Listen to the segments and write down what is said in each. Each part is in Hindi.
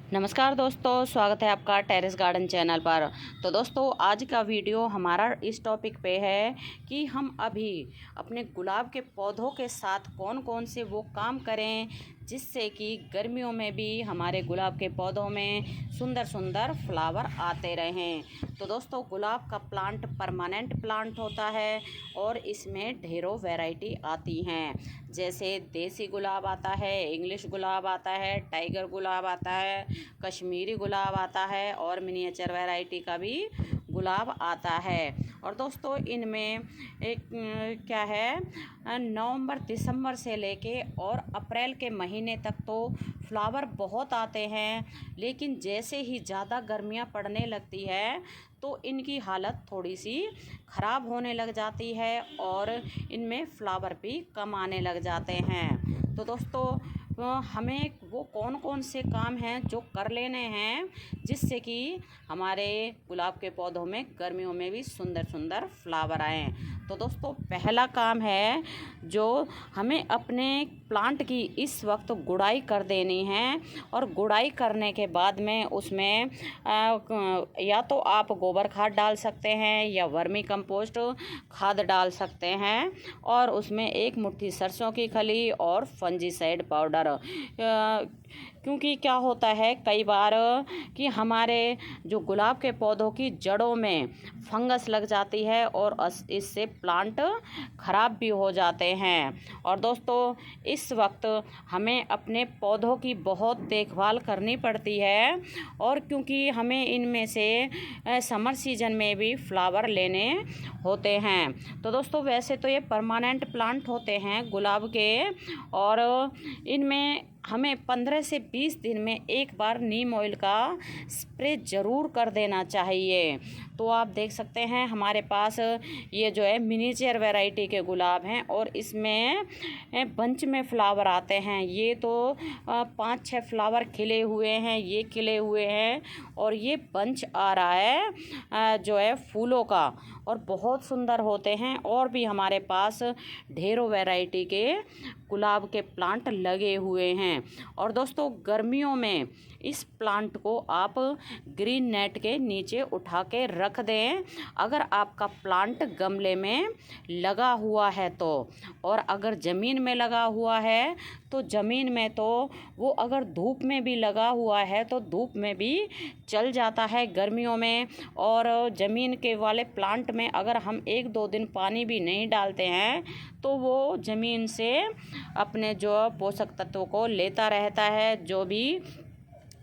नमस्कार दोस्तों, स्वागत है आपका टेरेस गार्डन चैनल पर। तो दोस्तों, आज का वीडियो हमारा इस टॉपिक पे है कि हम अभी अपने गुलाब के पौधों के साथ कौन कौन से वो काम करें जिससे कि गर्मियों में भी हमारे गुलाब के पौधों में सुंदर सुंदर फ्लावर आते रहें। तो दोस्तों, गुलाब का प्लांट परमानेंट प्लांट होता है और इसमें ढेरों वैरायटी आती हैं, जैसे देसी गुलाब आता है, इंग्लिश गुलाब आता है, टाइगर गुलाब आता है, कश्मीरी गुलाब आता है और मिनिएचर वैरायटी का भी गुलाब आता है। और दोस्तों, इनमें एक क्या है, नवंबर दिसंबर से लेके और अप्रैल के महीने तक तो फ्लावर बहुत आते हैं, लेकिन जैसे ही ज़्यादा गर्मियाँ पड़ने लगती है तो इनकी हालत थोड़ी सी ख़राब होने लग जाती है और इनमें फ्लावर भी कम आने लग जाते हैं। तो दोस्तों, हमें वो कौन कौन से काम हैं जो कर लेने हैं जिससे कि हमारे गुलाब के पौधों में गर्मियों में भी सुंदर सुंदर फ्लावर आएँ। तो दोस्तों, पहला काम है जो हमें अपने प्लांट की इस वक्त गुड़ाई कर देनी है। और गुड़ाई करने के बाद में उसमें या तो आप गोबर खाद डाल सकते हैं या वर्मी कंपोस्ट खाद डाल सकते हैं, और उसमें एक मुट्ठी सरसों की खली और फंजीसाइड पाउडर। क्योंकि क्या होता है कई बार कि हमारे जो गुलाब के पौधों की जड़ों में फंगस लग जाती है और इससे प्लांट ख़राब भी हो जाते हैं। और दोस्तों, इस वक्त हमें अपने पौधों की बहुत देखभाल करनी पड़ती है, और क्योंकि हमें इनमें से समर सीजन में भी फ्लावर लेने होते हैं। तो दोस्तों, वैसे तो ये परमानेंट प्लांट होते हैं गुलाब के, और इनमें हमें 15 से 20 दिन में एक बार नीम ऑयल का स्प्रे ज़रूर कर देना चाहिए। तो आप देख सकते हैं हमारे पास ये जो है मिनीचर वैरायटी के गुलाब हैं और इसमें बंच में फ्लावर आते हैं। ये तो 5-6 फ्लावर खिले हुए हैं, ये खिले हुए हैं, और ये बंच आ रहा है जो है फूलों का, और बहुत सुंदर होते हैं। और भी हमारे पास ढेरों वैरायटी के गुलाब के प्लांट लगे हुए हैं। और दोस्तों, गर्मियों में इस प्लांट को आप ग्रीन नेट के नीचे उठा के रख दें, अगर आपका प्लांट गमले में लगा हुआ है तो। और अगर ज़मीन में लगा हुआ है तो ज़मीन में तो वो अगर धूप में भी लगा हुआ है तो धूप में भी चल जाता है गर्मियों में। और ज़मीन के वाले प्लांट में अगर हम 1-2 दिन पानी भी नहीं डालते हैं तो वो ज़मीन से अपने जो पोषक तत्वों को लेता रहता है जो भी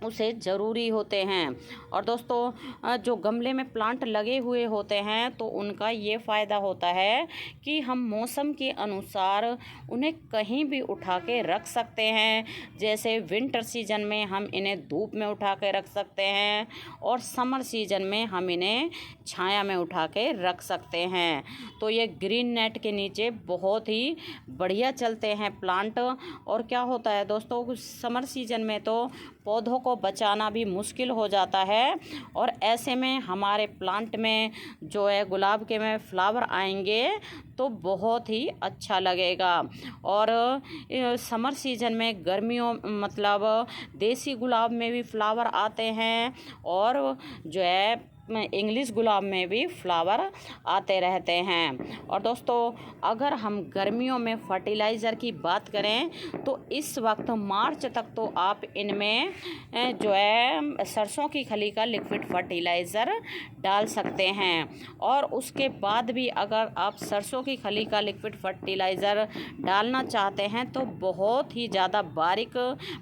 उसे ज़रूरी होते हैं। और दोस्तों, जो गमले में प्लांट लगे हुए होते हैं तो उनका ये फ़ायदा होता है कि हम मौसम के अनुसार उन्हें कहीं भी उठा के रख सकते हैं। जैसे विंटर सीजन में हम इन्हें धूप में उठा के रख सकते हैं, और समर सीजन में हम इन्हें छाया में उठा के रख सकते हैं। तो ये ग्रीन नेट के नीचे बहुत ही बढ़िया चलते हैं प्लांट। और क्या होता है दोस्तों, समर सीजन में तो पौधों को बचाना भी मुश्किल हो जाता है, और ऐसे में हमारे प्लांट में जो है गुलाब के में फ्लावर आएंगे तो बहुत ही अच्छा लगेगा। और समर सीजन में गर्मियों मतलब देसी गुलाब में भी फ्लावर आते हैं, और जो है इंग्लिश गुलाब में भी फ्लावर आते रहते हैं। और दोस्तों, अगर हम गर्मियों में फर्टिलाइज़र की बात करें तो इस वक्त मार्च तक तो आप इनमें जो है सरसों की खली का लिक्विड फर्टिलाइज़र डाल सकते हैं। और उसके बाद भी अगर आप सरसों की खली का लिक्विड फर्टिलाइज़र डालना चाहते हैं तो बहुत ही ज़्यादा बारीक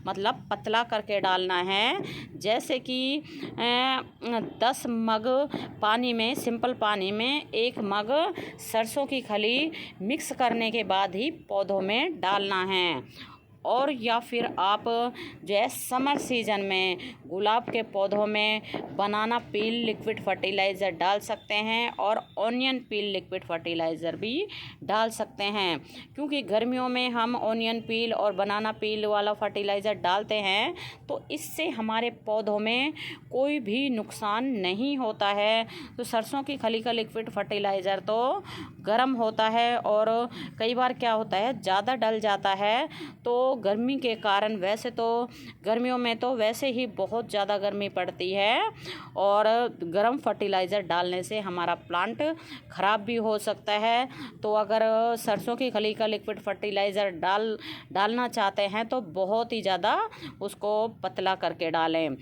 मतलब पतला करके डालना है। जैसे कि 10 मग पानी में, सिंपल पानी में 1 मग सरसों की खली मिक्स करने के बाद ही पौधों में डालना है। और या फिर आप जो है समर सीजन में गुलाब के पौधों में बनाना पील लिक्विड फर्टिलाइज़र डाल सकते हैं, और ऑनियन पील लिक्विड फर्टिलाइज़र भी डाल सकते हैं। क्योंकि गर्मियों में हम ऑनियन पील और बनाना पील वाला फर्टिलाइज़र डालते हैं तो इससे हमारे पौधों में कोई भी नुकसान नहीं होता है। तो सरसों की खली का लिक्विड फर्टिलाइज़र तो गर्म होता है, और कई बार क्या होता है ज़्यादा डल जाता है तो गर्मी के कारण, वैसे तो गर्मियों में तो वैसे ही बहुत ज़्यादा गर्मी पड़ती है और गर्म फर्टिलाइज़र डालने से हमारा प्लांट ख़राब भी हो सकता है। तो अगर सरसों की खली का लिक्विड फर्टिलाइज़र डालना चाहते हैं तो बहुत ही ज़्यादा उसको पतला करके डालें।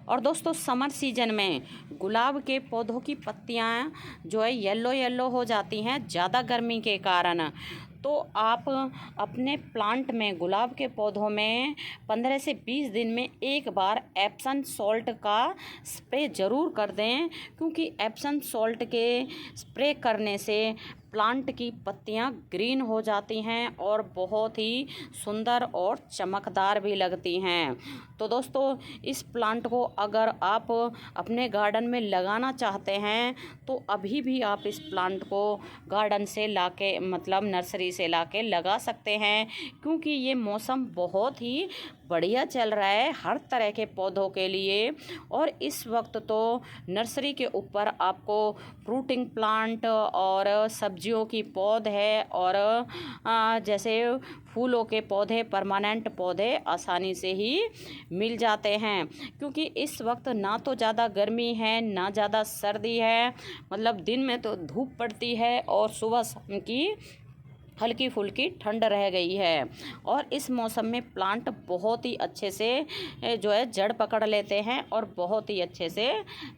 और दोस्तों समर सीजन में गुलाब के पौधों की पत्तियां जो है येलो येलो हो जाती हैं ज़्यादा गर्मी के कारण। तो आप अपने प्लांट में, गुलाब के पौधों में 15 से 20 दिन में एक बार एप्सम सॉल्ट का स्प्रे ज़रूर कर दें, क्योंकि एप्सम सॉल्ट के स्प्रे करने से प्लांट की पत्तियां ग्रीन हो जाती हैं और बहुत ही सुंदर और चमकदार भी लगती हैं। तो दोस्तों इस प्लांट को अगर आप अपने गार्डन में लगाना चाहते हैं तो अभी भी आप इस प्लांट को गार्डन से लाके, मतलब नर्सरी से लाके लगा सकते हैं, क्योंकि ये मौसम बहुत ही बढ़िया चल रहा है हर तरह के पौधों के लिए। और इस वक्त तो नर्सरी के ऊपर आपको फ्रूटिंग प्लांट और सब्जियों की पौध है और जैसे फूलों के पौधे, परमानेंट पौधे आसानी से ही मिल जाते हैं, क्योंकि इस वक्त ना तो ज़्यादा गर्मी है ना ज़्यादा सर्दी है। मतलब दिन में तो धूप पड़ती है और सुबह शाम की हल्की फुल्की ठंड रह गई है। और इस मौसम में प्लांट बहुत ही अच्छे से जो है जड़ पकड़ लेते हैं और बहुत ही अच्छे से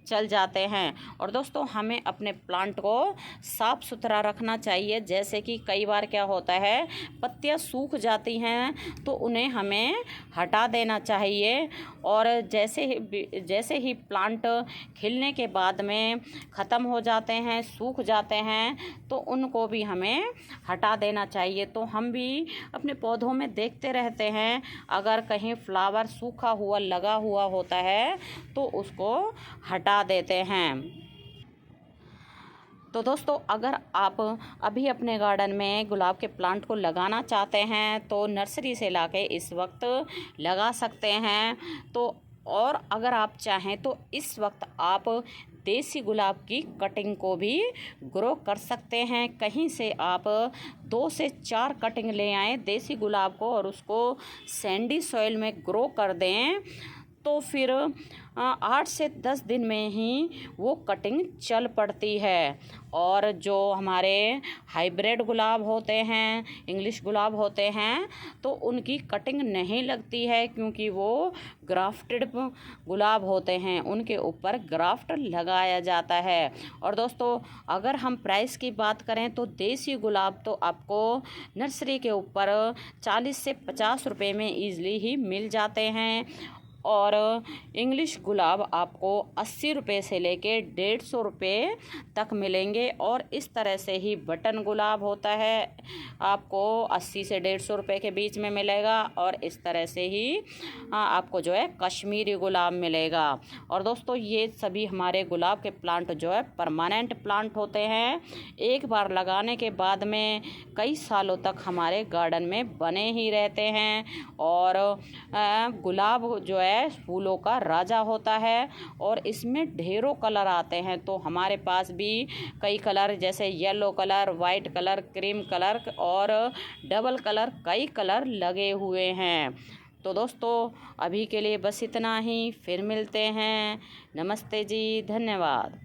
चल जाते हैं। और दोस्तों हमें अपने प्लांट को साफ़ सुथरा रखना चाहिए। जैसे कि कई बार क्या होता है, पत्तियां सूख जाती हैं तो उन्हें हमें हटा देना चाहिए। और जैसे ही प्लांट खिलने के बाद में ख़त्म हो जाते हैं, सूख जाते हैं, तो उनको भी हमें हटा देना चाहिए। तो हम भी अपने पौधों में देखते रहते हैं, अगर कहीं फ्लावर सूखा हुआ लगा हुआ होता है तो उसको हटा देते हैं। तो दोस्तों अगर आप अभी अपने गार्डन में गुलाब के प्लांट को लगाना चाहते हैं तो नर्सरी से लाके इस वक्त लगा सकते हैं। तो और अगर आप चाहें तो इस वक्त आप देसी गुलाब की कटिंग को भी ग्रो कर सकते हैं। कहीं से आप 2 से 4 कटिंग ले आएँ देसी गुलाब को और उसको सैंडी सॉइल में ग्रो कर दें, तो फिर 8 से 10 दिन में ही वो कटिंग चल पड़ती है। और जो हमारे हाइब्रिड गुलाब होते हैं, इंग्लिश गुलाब होते हैं, तो उनकी कटिंग नहीं लगती है, क्योंकि वो ग्राफ्टेड गुलाब होते हैं, उनके ऊपर ग्राफ्ट लगाया जाता है। और दोस्तों अगर हम प्राइस की बात करें तो देसी गुलाब तो आपको नर्सरी के ऊपर 40 से 50 रुपये में ईज़िली ही मिल जाते हैं। और इंग्लिश गुलाब आपको 80 रुपये से लेके 150 रुपये तक मिलेंगे। और इस तरह से ही बटन गुलाब होता है, आपको 80 से 150 रुपये के बीच में मिलेगा। और इस तरह से ही आपको जो है कश्मीरी गुलाब मिलेगा। और दोस्तों ये सभी हमारे गुलाब के प्लांट जो है परमानेंट प्लांट होते हैं, एक बार लगाने के बाद में कई सालों तक हमारे गार्डन में बने ही रहते हैं। और गुलाब जो है फूलों का राजा होता है और इसमें ढेरों कलर आते हैं। तो हमारे पास भी कई कलर, जैसे yellow colour, white colour, cream colour और डबल कलर, कई कलर लगे हुए हैं। तो दोस्तों अभी के लिए बस इतना ही, फिर मिलते हैं। नमस्ते जी, धन्यवाद।